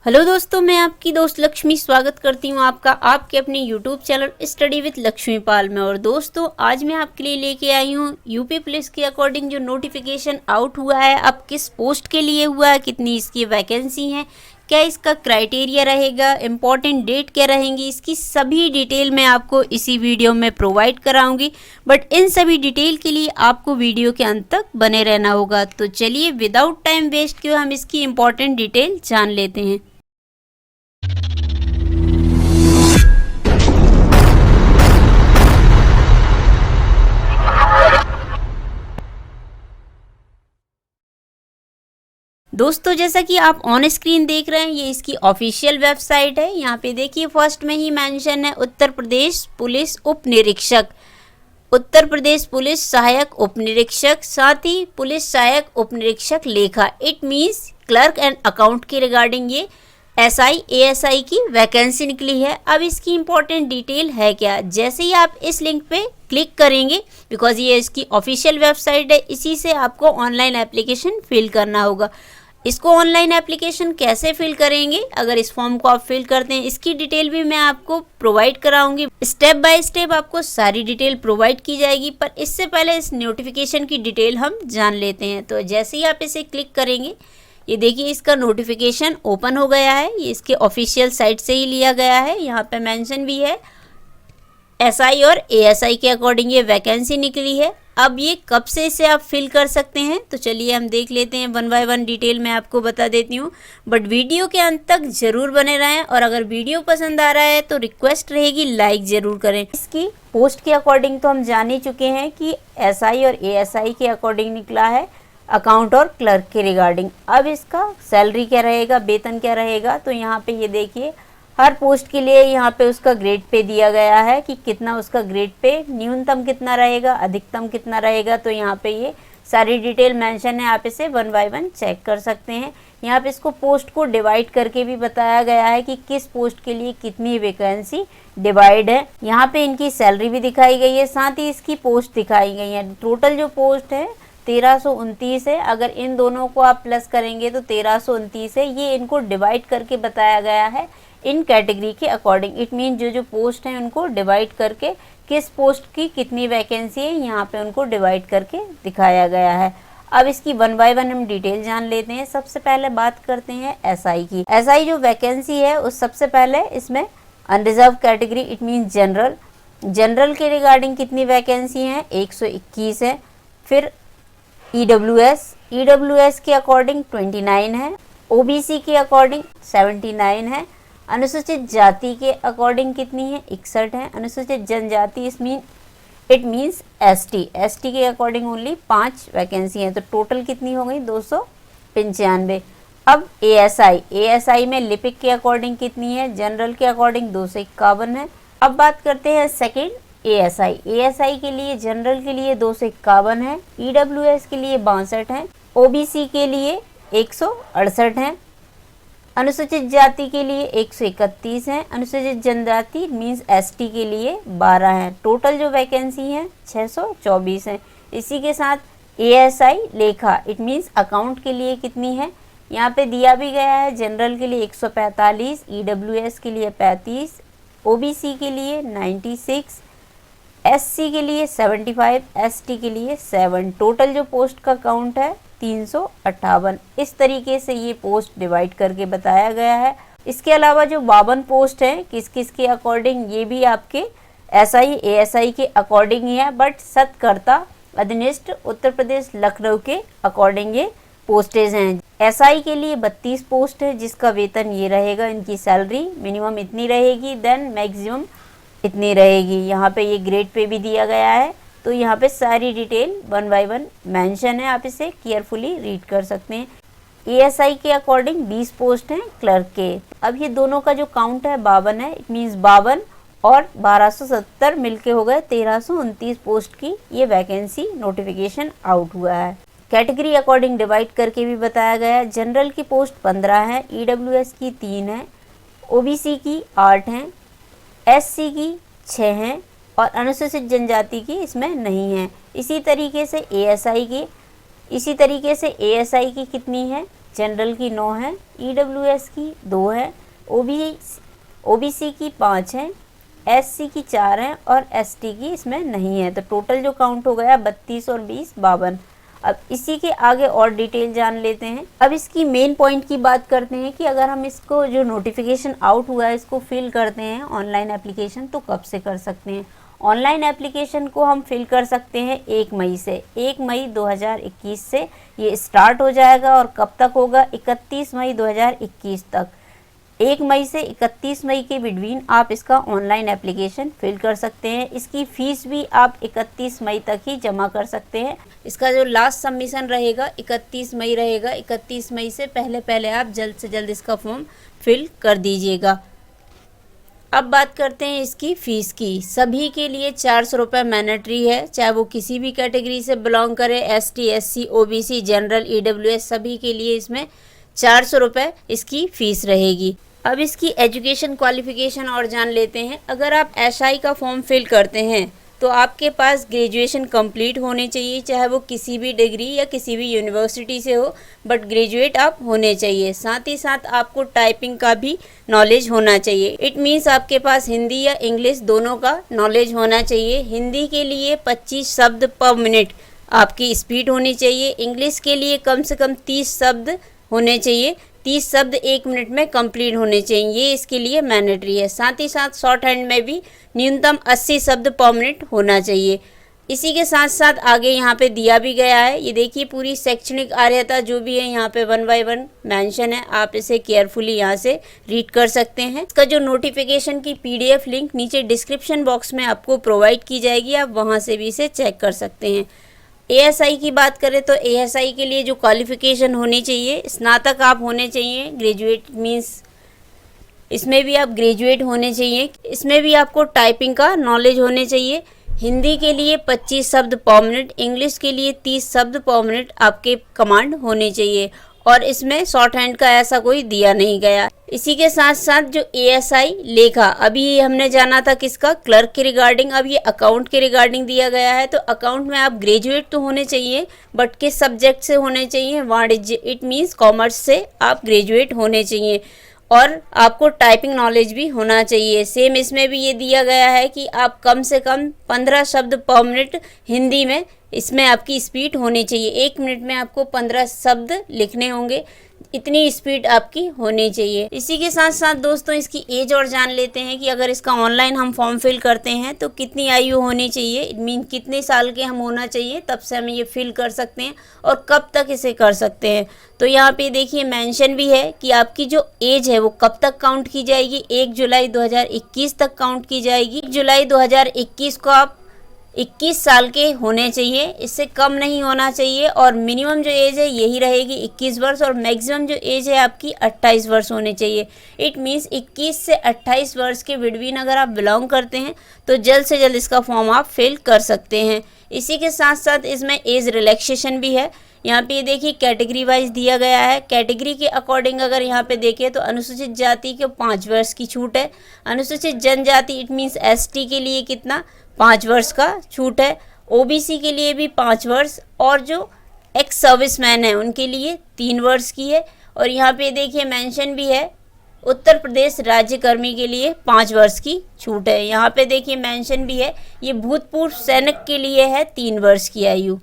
Hello दोस्तों, मैं आपकी दोस्त लक्ष्मी स्वागत करती हूँ आपका आपके अपने YouTube channel study with Lakshmi Pal में। और दोस्तों, आज मैं आपके लिए लेके आई हूँ यूपी पुलिस के अकॉर्डिंग जो नोटिफिकेशन आउट हुआ है, अब किस पोस्ट के लिए हुआ है, कितनी इसकी वैकेंसी है, क्या इसका क्राइटेरिया रहेगा, इम्पॉर्टेंट डेट क्या रहेंगी, इसकी सभी डिटेल मैं आपको इसी वीडियो में प्रोवाइड कराऊंगी। बट इन सभी डिटेल के लिए आपको वीडियो के अंत तक बने रहना होगा। तो चलिए विदाउट टाइम वेस्ट किए हम इसकी इम्पॉर्टेंट डिटेल जान लेते हैं। दोस्तों, जैसा कि आप ऑन स्क्रीन देख रहे हैं, ये इसकी ऑफिशियल वेबसाइट है। यहाँ पे देखिए फर्स्ट में ही मेंशन है उत्तर प्रदेश पुलिस उप निरीक्षक, उत्तर प्रदेश पुलिस सहायक उप निरीक्षक, साथ ही पुलिस सहायक उप निरीक्षक लेखा। It means clerk and account के रिगार्डिंग ये एसआई एएसआई की वैकेंसी निकली है। अब इसकी इंपॉर्टेंट डिटेल है क्या, जैसे ही आप इस लिंक पे क्लिक करेंगे, बिकॉज ये इसकी ऑफिशियल वेबसाइट है, इसी से आपको ऑनलाइन एप्लीकेशन फिल करना होगा। इसको ऑनलाइन एप्लीकेशन कैसे फिल करेंगे, अगर इस फॉर्म को आप फिल करते हैं, इसकी डिटेल भी मैं आपको प्रोवाइड कराऊंगी। स्टेप बाय स्टेप आपको सारी डिटेल प्रोवाइड की जाएगी, पर इससे पहले इस नोटिफिकेशन की डिटेल हम जान लेते हैं। तो जैसे ही आप इसे क्लिक करेंगे, ये देखिए इसका नोटिफिकेशन ओपन हो गया है। ये इसके ऑफिशियल साइट से ही लिया गया है। यहाँ पे मेंशन भी है एसआई और एएसआई के अकॉर्डिंग ये वैकेंसी निकली है। अब ये कब से इसे आप फिल कर सकते हैं, तो चलिए हम देख लेते हैं। वन बाय वन डिटेल मैं आपको बता देती हूँ, बट वीडियो के अंत तक जरूर बने रहें। और अगर वीडियो पसंद आ रहा है तो रिक्वेस्ट रहेगी लाइक जरूर करें। इसकी पोस्ट के अकॉर्डिंग तो हम जान ही चुके हैं कि एसआई और एएसआई के अकॉर्डिंग निकला है, अकाउंट और क्लर्क के रिगार्डिंग। अब इसका सैलरी क्या रहेगा, वेतन क्या रहेगा, तो यहाँ पे ये देखिए हर पोस्ट के लिए यहाँ पे उसका ग्रेड पे दिया गया है कि कितना उसका ग्रेड पे, न्यूनतम कितना रहेगा, अधिकतम कितना रहेगा। तो यहाँ पे ये सारी डिटेल मेंशन है, आप इसे वन बाय वन चेक कर सकते हैं। यहाँ पे इसको पोस्ट को डिवाइड करके भी बताया गया है कि किस पोस्ट के लिए कितनी वैकेंसी डिवाइड है। यहाँ पे इनकी सैलरी भी दिखाई गई है, साथ ही इसकी पोस्ट दिखाई गई है। टोटल जो पोस्ट है 1329 है। अगर इन दोनों को आप प्लस करेंगे तो 1329 है। ये इनको डिवाइड करके बताया गया है इन कैटेगरी के अकॉर्डिंग। इट मीन जो पोस्ट हैं उनको डिवाइड करके किस पोस्ट की कितनी वैकेंसी है, यहाँ पे उनको डिवाइड करके दिखाया गया है। अब इसकी वन बाय वन हम डिटेल जान लेते हैं। सबसे पहले बात करते हैं एसआई की। एसआई जो वैकेंसी है उस सबसे पहले इसमें unreserved category, it mean general. General के रिगार्डिंग कितनी वैकेंसी है, 121 है। फिर ईडब्ल्यूएस के अकॉर्डिंग 29 है। ओबीसी के अकॉर्डिंग 79 है। अनुसूचित जाति के अकॉर्डिंग कितनी है, 61 है। अनुसूचित जनजाति इट मीन्स एसटी के अकॉर्डिंग ओनली 5 वैकेंसी है। तो टोटल कितनी हो गई, 295। अब एएसआई में लिपिक के अकॉर्डिंग कितनी है, जनरल के अकॉर्डिंग 251 है। अब बात करते हैं सेकेंड एएसआई के लिए जनरल के लिए 251 है। ईडब्ल्यूएस के लिए 62 है। ओबीसी के लिए 168 है। अनुसूचित जाति के लिए 131 है। अनुसूचित जनजाति मीन्स एसटी के लिए 12 है। टोटल जो वैकेंसी है 624 है। इसी के साथ एएसआई लेखा इट मीन्स अकाउंट के लिए कितनी है, यहाँ पे दिया भी गया है। जनरल के लिए 145, ईडब्ल्यूएस के लिए 35, ओबीसी के लिए 96, एससी के लिए 75, एसटी के लिए 7। टोटल जो पोस्ट का काउंट है 358। इस तरीके से ये पोस्ट डिवाइड करके बताया गया है। इसके अलावा जो 52 पोस्ट हैं किस किस के अकॉर्डिंग, ये भी आपके एसआई एएसआई के अकॉर्डिंग ही है, बट सत्कर्ता अधीनस्थ उत्तर प्रदेश लखनऊ के अकॉर्डिंग ये पोस्टेज हैं। एसआई के लिए 32 पोस्ट है, जिसका वेतन ये रहेगा। इनकी सैलरी मिनिमम इतनी रहेगी, देन मैक्सिमम इतनी रहेगी। यहाँ पे ये ग्रेड पे भी दिया गया है। तो यहाँ पे सारी detail one by one mention है, आप इसे केयरफुली रीड कर सकते हैं। एएसआई के अकॉर्डिंग 20 पोस्ट हैं क्लर्क के। अब ये दोनों का जो काउंट है 52 है। इट मीन्स 52 और 1270 मिलके हो गए 1329 पोस्ट की ये वैकेंसी नोटिफिकेशन आउट हुआ है। कैटेगरी अकॉर्डिंग डिवाइड करके भी बताया गया है। जनरल की पोस्ट 15 है, ईडब्ल्यूएस की 3 है, ओबीसी की 8 है, एससी की 6 हैं और अनुसूचित जनजाति की इसमें नहीं है। इसी तरीके से एएसआई की कितनी है, जनरल की 9 है, EWS की 2 है, OBC की 5 है, SC की 4 है और ST की इसमें नहीं है। तो टोटल जो काउंट हो गया 32 और 20 52। अब इसी के आगे और डिटेल जान लेते हैं। अब इसकी मेन पॉइंट की बात करते हैं कि अगर हम इसको जो नोटिफिकेशन आउट हुआ है इसको फिल करते हैं ऑनलाइन एप्लीकेशन, तो कब से कर सकते हैं। ऑनलाइन एप्लीकेशन को हम फिल कर सकते हैं 1 मई से। 1 मई 2021 से ये स्टार्ट हो जाएगा और कब तक होगा, 31 मई 2021 तक। 1 मई से 31 मई के बिटवीन आप इसका ऑनलाइन एप्लीकेशन फिल कर सकते हैं। इसकी फ़ीस भी आप 31 मई तक ही जमा कर सकते हैं। इसका जो लास्ट सबमिशन रहेगा 31 मई रहेगा। 31 मई से पहले आप जल्द से जल्द इसका फॉर्म फिल कर दीजिएगा। अब बात करते हैं इसकी फ़ीस की। सभी के लिए 400 रुपये मैंडेटरी है, चाहे वो किसी भी कैटेगरी से बिलोंग करे, ST SC OBC general EWS, सभी के लिए इसमें 400 रुपये इसकी फ़ीस रहेगी। अब इसकी एजुकेशन क्वालिफ़िकेशन और जान लेते हैं। अगर आप SI का फॉर्म फिल करते हैं तो आपके पास ग्रेजुएशन कंप्लीट होने चाहिए, चाहे वो किसी भी डिग्री या किसी भी यूनिवर्सिटी से हो, बट ग्रेजुएट आप होने चाहिए। साथ ही साथ आपको टाइपिंग का भी नॉलेज होना चाहिए। इट मीन्स आपके पास हिंदी या इंग्लिश दोनों का नॉलेज होना चाहिए। हिंदी के लिए 25 शब्द पर मिनट आपकी स्पीड होनी चाहिए। इंग्लिश के लिए कम से कम 30 शब्द होने चाहिए। 30 शब्द 1 मिनट में कंप्लीट होने चाहिए, ये इसके लिए मैंडेटरी है। साथ ही साथ शॉर्ट हैंड में भी न्यूनतम 80 शब्द पर मिनट होना चाहिए। इसी के साथ साथ आगे यहाँ पे दिया भी गया है, ये देखिए पूरी शैक्षणिक अर्हता जो भी है यहाँ पे 1 बाय 1 मेंशन है। आप इसे केयरफुली यहाँ से रीड कर सकते हैं। इसका जो नोटिफिकेशन की PDF लिंक नीचे डिस्क्रिप्शन बॉक्स में आपको प्रोवाइड की जाएगी, आप वहाँ से भी इसे चेक कर सकते हैं। ASI की बात करें तो ASI के लिए जो क्वालिफ़िकेशन होनी चाहिए, स्नातक आप होने चाहिए। ग्रेजुएट मीन्स इसमें भी आप ग्रेजुएट होने चाहिए। इसमें भी आपको टाइपिंग का नॉलेज होने चाहिए। हिंदी के लिए 25 शब्द पर मिनट, इंग्लिश के लिए 30 शब्द पर मिनट आपके कमांड होने चाहिए और इसमें शॉर्ट हैंड का ऐसा कोई दिया नहीं गया। इसी के साथ साथ जो ASI लेखा, अभी हमने जाना था किसका, क्लर्क के रिगार्डिंग, अब ये अकाउंट के रिगार्डिंग दिया गया है। तो अकाउंट में आप ग्रेजुएट तो होने चाहिए, बट किस सब्जेक्ट से होने चाहिए, वाणिज्य, इट मीन्स कॉमर्स से आप ग्रेजुएट होने चाहिए और आपको टाइपिंग नॉलेज भी होना चाहिए। सेम इसमें भी ये दिया गया है कि आप कम से कम 15 शब्द पर मिनट हिंदी में, इसमें आपकी स्पीड होनी चाहिए। 1 मिनट में आपको 15 शब्द लिखने होंगे, इतनी स्पीड आपकी होनी चाहिए। इसी के साथ साथ दोस्तों इसकी एज और जान लेते हैं कि अगर इसका ऑनलाइन हम फॉर्म फिल करते हैं तो कितनी आयु होनी चाहिए, इट मीन कितने साल के हम होना चाहिए, तब से हम ये फिल कर सकते हैं और कब तक इसे कर सकते हैं। तो यहाँ पे देखिए मेंशन भी है कि आपकी जो एज है वो कब तक काउंट की जाएगी। 1 जुलाई 2021 तक काउंट की जाएगी। 1 जुलाई 2021 को आप 21 साल के होने चाहिए, इससे कम नहीं होना चाहिए और मिनिमम जो एज है यही रहेगी 21 वर्ष और मैक्सिमम जो एज है आपकी 28 वर्ष होने चाहिए। इट मीन्स 21 से 28 वर्ष के बिटवीन अगर आप बिलोंग करते हैं तो जल्द से जल्द इसका फॉर्म आप फिल कर सकते हैं। इसी के साथ साथ इसमें एज रिलैक्सेशन भी है। यहाँ पे ये देखिए कैटेगरी वाइज दिया गया है। कैटेगरी के अकॉर्डिंग अगर यहाँ पे देखें तो अनुसूचित जाति के 5 वर्ष की छूट है। अनुसूचित जनजाति इट मीन्स ST के लिए कितना, 5 वर्ष का छूट है। OBC के लिए भी 5 वर्ष और जो एक्स सर्विसमैन है उनके लिए 3 वर्ष की है। और यहाँ पे देखिए मेंशन भी है उत्तर प्रदेश राज्यकर्मी के लिए 5 वर्ष की छूट है। यहाँ पे देखिए मेंशन भी है, ये भूतपूर्व सैनिक के लिए है 3 वर्ष की आयु।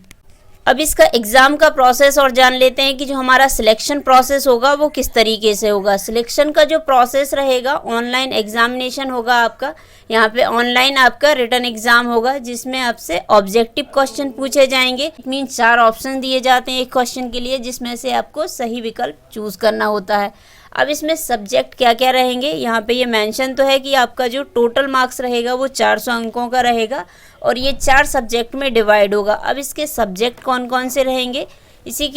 अब इसका एग्ज़ाम का प्रोसेस और जान लेते हैं कि जो हमारा सिलेक्शन प्रोसेस होगा वो किस तरीके से होगा। सिलेक्शन का जो प्रोसेस रहेगा, ऑनलाइन एग्जामिनेशन होगा आपका। यहाँ पे ऑनलाइन आपका रिटन एग्ज़ाम होगा जिसमें आपसे ऑब्जेक्टिव क्वेश्चन पूछे जाएंगे। इट मीन्स 4 ऑप्शन दिए जाते हैं एक क्वेश्चन के लिए, जिसमें से आपको सही विकल्प चूज़ करना होता है। अब इसमें सब्जेक्ट क्या क्या रहेंगे, यहाँ पे ये मेंशन तो है कि आपका जो टोटल मार्क्स रहेगा वो 400 अंकों का रहेगा और ये 4 सब्जेक्ट में डिवाइड होगा। अब इसके सब्जेक्ट कौन कौन से रहेंगे, इसी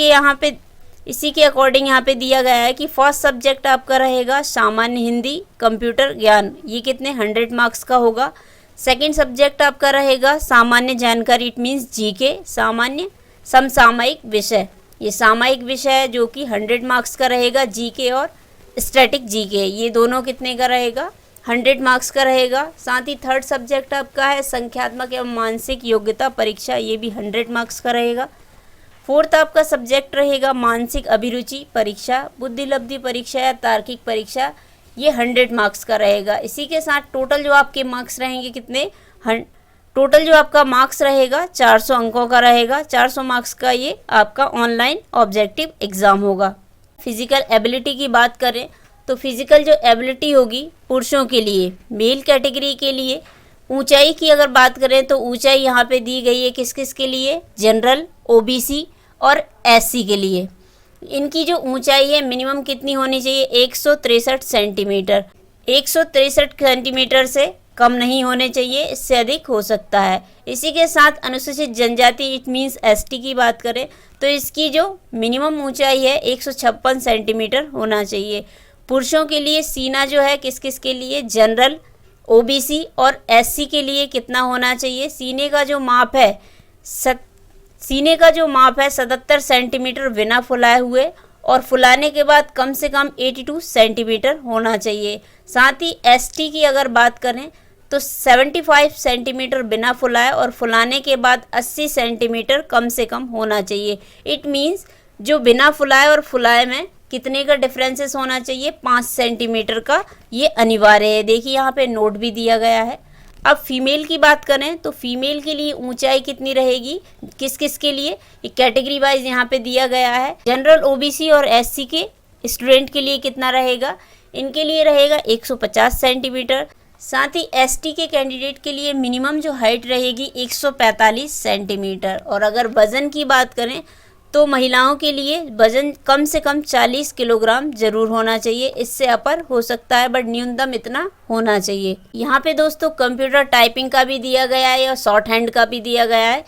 के अकॉर्डिंग यहाँ पे दिया गया है कि फर्स्ट सब्जेक्ट आपका रहेगा सामान्य हिंदी कंप्यूटर ज्ञान, ये कितने 100 मार्क्स का होगा। सेकेंड सब्जेक्ट आपका रहेगा सामान्य जानकारी, इट मीन्स GK, सामान्य समसामयिक विषय, ये सामयिक विषय है जो कि 100 मार्क्स का रहेगा। GK और स्टैटिक GK ये दोनों कितने का रहेगा, 100 मार्क्स का रहेगा। साथ ही थर्ड सब्जेक्ट आपका है संख्यात्मक एवं मानसिक योग्यता परीक्षा, ये भी 100 मार्क्स का रहेगा। फोर्थ आपका सब्जेक्ट रहेगा मानसिक अभिरुचि परीक्षा, बुद्धिलब्धि परीक्षा या तार्किक परीक्षा, ये 100 मार्क्स का रहेगा। इसी के साथ टोटल जो आपके मार्क्स रहेंगे कितने, टोटल जो आपका मार्क्स रहेगा 400 अंकों का रहेगा। 400 मार्क्स का ये आपका ऑनलाइन ऑब्जेक्टिव एग्ज़ाम होगा। फिजिकल एबिलिटी की बात करें तो फिजिकल जो एबिलिटी होगी पुरुषों के लिए, मेल कैटेगरी के लिए, ऊंचाई की अगर बात करें तो ऊंचाई यहाँ पे दी गई है किस किस के लिए, जनरल, ओबीसी और एससी के लिए। इनकी जो ऊंचाई है मिनिमम कितनी होनी चाहिए, 163 सेंटीमीटर। 163 सेंटीमीटर से कम नहीं होने चाहिए, इससे अधिक हो सकता है। इसी के साथ अनुसूचित जनजाति इट मीन्स एसटी की बात करें तो इसकी जो मिनिमम ऊंचाई है 156 सेंटीमीटर होना चाहिए। पुरुषों के लिए सीना जो है किस किस के लिए, जनरल, ओबीसी और एससी के लिए कितना होना चाहिए, सीने का जो माप है 77 सेंटीमीटर बिना फुलाए हुए और फुलाने के बाद कम से कम 82 सेंटीमीटर होना चाहिए। साथ ही एसटी की अगर बात करें तो 75 सेंटीमीटर बिना फुलाए और फुलाने के बाद 80 सेंटीमीटर कम से कम होना चाहिए। इट मीन्स जो बिना फुलाए और फुलाए में कितने का डिफरेंसेस होना चाहिए, 5 सेंटीमीटर का, ये अनिवार्य है। देखिए यहाँ पे नोट भी दिया गया है। अब फीमेल की बात करें तो फीमेल के लिए ऊंचाई कितनी रहेगी, किस किस के लिए, एक कैटेगरी वाइज यहाँ पे दिया गया है। जनरल, ओबीसी और एससी के स्टूडेंट के लिए कितना रहेगा, इनके लिए रहेगा 150 सेंटीमीटर। साथ ही एसटी के कैंडिडेट के लिए मिनिमम जो हाइट रहेगी 145 सेंटीमीटर। और अगर वज़न की बात करें तो महिलाओं के लिए वज़न कम से कम 40 किलोग्राम ज़रूर होना चाहिए, इससे अपर हो सकता है बट न्यूनतम इतना होना चाहिए। यहाँ पे दोस्तों कंप्यूटर टाइपिंग का भी दिया गया है और शॉर्ट हैंड का भी दिया गया है।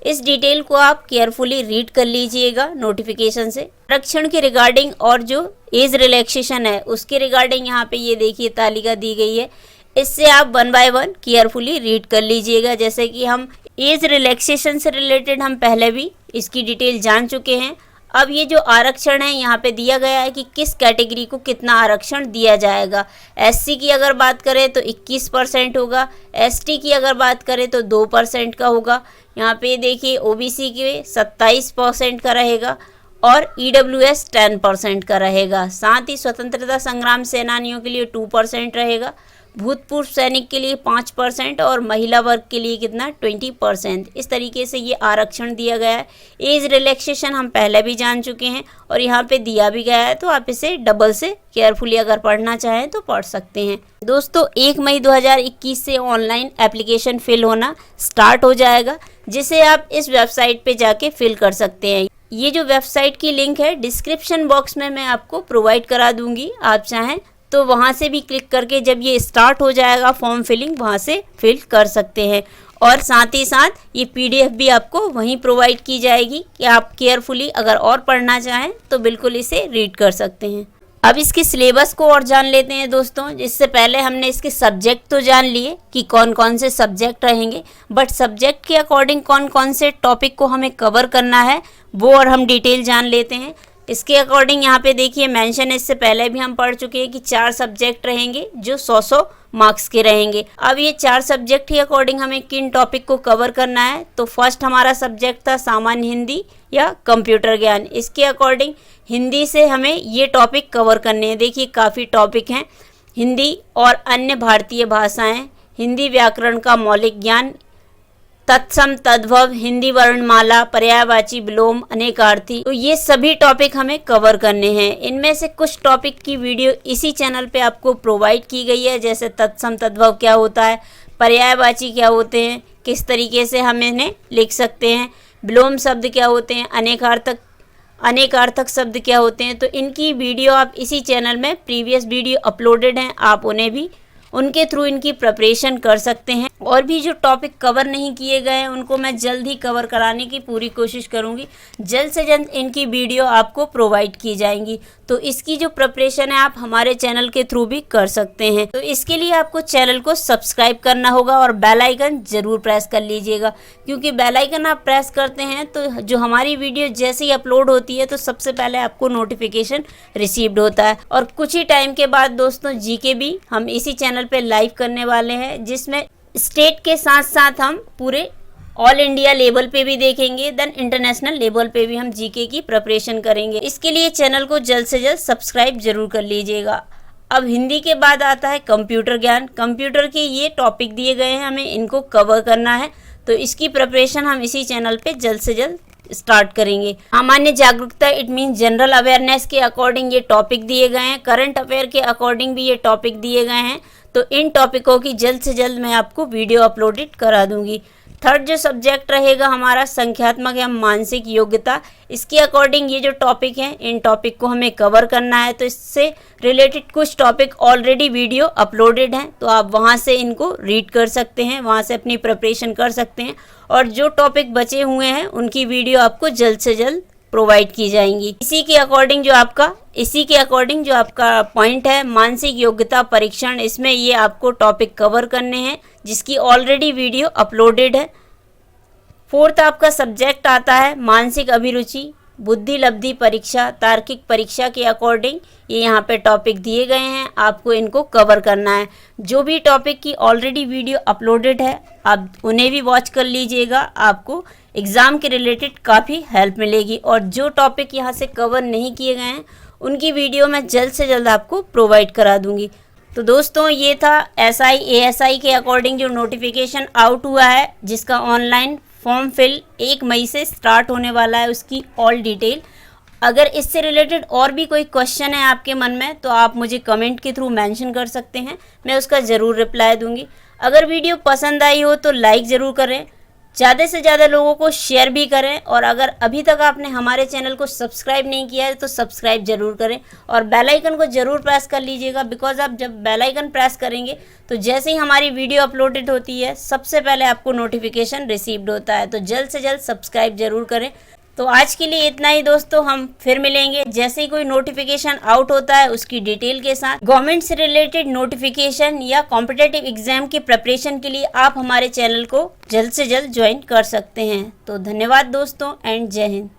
इस डिटेल को आप केयरफुली रीड कर लीजिएगा नोटिफिकेशन से। आरक्षण के रिगार्डिंग और जो एज रिलैक्सेशन है उसके रिगार्डिंग यहाँ पे ये देखिए तालिका दी गई है, इससे आप 1 बाय 1 केयरफुली रीड कर लीजिएगा। जैसे कि हम एज रिलैक्सेशन से रिलेटेड हम पहले भी इसकी डिटेल जान चुके हैं। अब ये जो आरक्षण है यहाँ पे दिया गया है कि किस कैटेगरी को कितना आरक्षण दिया जाएगा। एससी की अगर बात करें तो 21% होगा, एसटी की अगर बात करें तो 2% का होगा। यहाँ पे देखिए ओबीसी के 27% का रहेगा और ईडब्ल्यूएस 10% का रहेगा। साथ ही स्वतंत्रता संग्राम सेनानियों के लिए 2% रहेगा, भूतपूर्व सैनिक के लिए 5% और महिला वर्ग के लिए कितना 20%। इस तरीके से ये आरक्षण दिया गया है। एज रिलैक्सेशन हम पहले भी जान चुके हैं और यहाँ पे दिया भी गया है, तो आप इसे डबल से केयरफुली अगर पढ़ना चाहें तो पढ़ सकते हैं। दोस्तों 1 मई 2021 से ऑनलाइन एप्लीकेशन फिल होना स्टार्ट हो जाएगा, जिसे आप इस वेबसाइट पे जाके फिल कर सकते हैं। ये जो वेबसाइट की लिंक है डिस्क्रिप्शन बॉक्स में मैं आपको प्रोवाइड करा दूंगी, आप चाहें तो वहाँ से भी क्लिक करके जब ये स्टार्ट हो जाएगा फॉर्म फिलिंग वहाँ से फिल कर सकते हैं। और साथ ही साथ ये पीडीएफ भी आपको वहीं प्रोवाइड की जाएगी कि आप केयरफुली अगर और पढ़ना चाहें तो बिल्कुल इसे रीड कर सकते हैं। अब इसके सिलेबस को और जान लेते हैं दोस्तों। इससे पहले हमने इसके सब्जेक्ट तो जान लिए कि कौन कौन से सब्जेक्ट रहेंगे, बट सब्जेक्ट के अकॉर्डिंग कौन कौन से टॉपिक को हमें कवर करना है वो और हम डिटेल जान लेते हैं। इसके अकॉर्डिंग यहाँ पे देखिए मेंशन, इससे पहले भी हम पढ़ चुके हैं कि 4 सब्जेक्ट रहेंगे जो 100 मार्क्स के रहेंगे। अब ये 4 सब्जेक्ट के अकॉर्डिंग हमें किन टॉपिक को कवर करना है, तो फर्स्ट हमारा सब्जेक्ट था सामान्य हिंदी या कंप्यूटर ज्ञान। इसके अकॉर्डिंग हिंदी से हमें ये टॉपिक कवर करने हैं। देखिए काफ़ी टॉपिक हैं, हिंदी और अन्य भारतीय भाषाएँ, हिंदी व्याकरण का मौलिक ज्ञान, तत्सम तद्भव, हिंदी वर्णमाला, पर्यायवाची विलोम, अनेकार्थी, तो ये सभी टॉपिक हमें कवर करने हैं। इनमें से कुछ टॉपिक की वीडियो इसी चैनल पे आपको प्रोवाइड की गई है, जैसे तत्सम तद्भव क्या होता है, पर्यायवाची क्या होते हैं, किस तरीके से हम इन्हें लिख सकते हैं, विलोम शब्द क्या होते हैं, अनेकार्थक शब्द क्या होते हैं। तो इनकी वीडियो आप इसी चैनल में प्रीवियस वीडियो अपलोडेड हैं, आप उन्हें भी उनके थ्रू इनकी प्रिपरेशन कर सकते हैं। और भी जो टॉपिक कवर नहीं किए गए हैं उनको मैं जल्द ही कवर कराने की पूरी कोशिश करूंगी। जल्द से जल्द इनकी वीडियो आपको प्रोवाइड की जाएंगी, तो इसकी जो प्रिपरेशन है आप हमारे चैनल के थ्रू भी कर सकते हैं। तो इसके लिए आपको चैनल को सब्सक्राइब करना होगा और बेल आइकन ज़रूर प्रेस कर लीजिएगा, क्योंकि बेल आइकन आप प्रेस करते हैं तो जो हमारी वीडियो जैसे ही अपलोड होती है तो सबसे पहले आपको नोटिफिकेशन रिसीव्ड होता है। और कुछ ही टाइम के बाद दोस्तों जीके भी हम इसी चैनल पे लाइव करने वाले हैं, जिसमें स्टेट के साथ साथ हम पूरे ऑल इंडिया लेवल पे भी देखेंगे, देन इंटरनेशनल लेवल पे भी हम जीके की प्रिपरेशन करेंगे। इसके लिए चैनल को जल्द से जल्द सब्सक्राइब जरूर कर लीजिएगा। अब हिंदी के बाद आता है कंप्यूटर ज्ञान। कंप्यूटर के ये टॉपिक दिए गए हैं, हमें इनको कवर करना है, तो इसकी प्रिपरेशन हम इसी चैनल पे जल्द से जल्द स्टार्ट करेंगे। सामान्य जागरूकता इट मीन जनरल अवेयरनेस के अकॉर्डिंग ये टॉपिक दिए गए हैं, करंट अफेयर के अकॉर्डिंग भी ये टॉपिक दिए गए हैं, तो इन टॉपिकों की जल्द से जल्द मैं आपको वीडियो अपलोडेड करा दूंगी। थर्ड जो सब्जेक्ट रहेगा हमारा संख्यात्मक या मानसिक योग्यता, इसके अकॉर्डिंग ये जो टॉपिक है, इन टॉपिक को हमें कवर करना है, तो इससे रिलेटेड कुछ टॉपिक ऑलरेडी वीडियो अपलोडेड हैं, तो आप वहां से इनको रीड कर सकते हैं, वहां से अपनी प्रिपरेशन कर सकते हैं, और जो टॉपिक बचे हुए हैं उनकी वीडियो आपको जल्द से जल्द प्रोवाइड की जाएंगी। इसी के अकॉर्डिंग जो आपका पॉइंट है मानसिक योग्यता परीक्षण, इसमें ये आपको टॉपिक कवर करने हैं जिसकी ऑलरेडी वीडियो अपलोडेड है। फोर्थ आपका सब्जेक्ट आता है मानसिक अभिरुचि, बुद्धि लब्धि परीक्षा, तार्किक परीक्षा के अकॉर्डिंग ये यहाँ पे टॉपिक दिए गए हैं, आपको इनको कवर करना है। जो भी टॉपिक की ऑलरेडी वीडियो अपलोडेड है आप उन्हें भी वॉच कर लीजिएगा, आपको एग्ज़ाम के रिलेटेड काफ़ी हेल्प मिलेगी। और जो टॉपिक यहाँ से कवर नहीं किए गए हैं उनकी वीडियो मैं जल्द से जल्द आपको प्रोवाइड करा दूँगी। तो दोस्तों ये था SI ASI के अकॉर्डिंग जो नोटिफिकेशन आउट हुआ है, जिसका ऑनलाइन फॉर्म फिल 1 मई से स्टार्ट होने वाला है, उसकी ऑल डिटेल। अगर इससे रिलेटेड और भी कोई क्वेश्चन है आपके मन में तो आप मुझे कमेंट के थ्रू मेंशन कर सकते हैं, मैं उसका ज़रूर रिप्लाई दूंगी। अगर वीडियो पसंद आई हो तो लाइक ज़रूर करें, ज़्यादा से ज़्यादा लोगों को शेयर भी करें, और अगर अभी तक आपने हमारे चैनल को सब्सक्राइब नहीं किया है तो सब्सक्राइब ज़रूर करें, और बेल आइकन को ज़रूर प्रेस कर लीजिएगा, बिकॉज आप जब बेल आइकन प्रेस करेंगे तो जैसे ही हमारी वीडियो अपलोडेड होती है सबसे पहले आपको नोटिफिकेशन रिसीव्ड होता है, तो जल्द से जल्द सब्सक्राइब ज़रूर करें। तो आज के लिए इतना ही दोस्तों, हम फिर मिलेंगे जैसे ही कोई नोटिफिकेशन आउट होता है उसकी डिटेल के साथ। गवर्नमेंट से रिलेटेड नोटिफिकेशन या कॉम्पिटिटिव एग्जाम की प्रिपरेशन के लिए आप हमारे चैनल को जल्द से जल्द ज्वाइन कर सकते हैं। तो धन्यवाद दोस्तों एंड जय हिंद।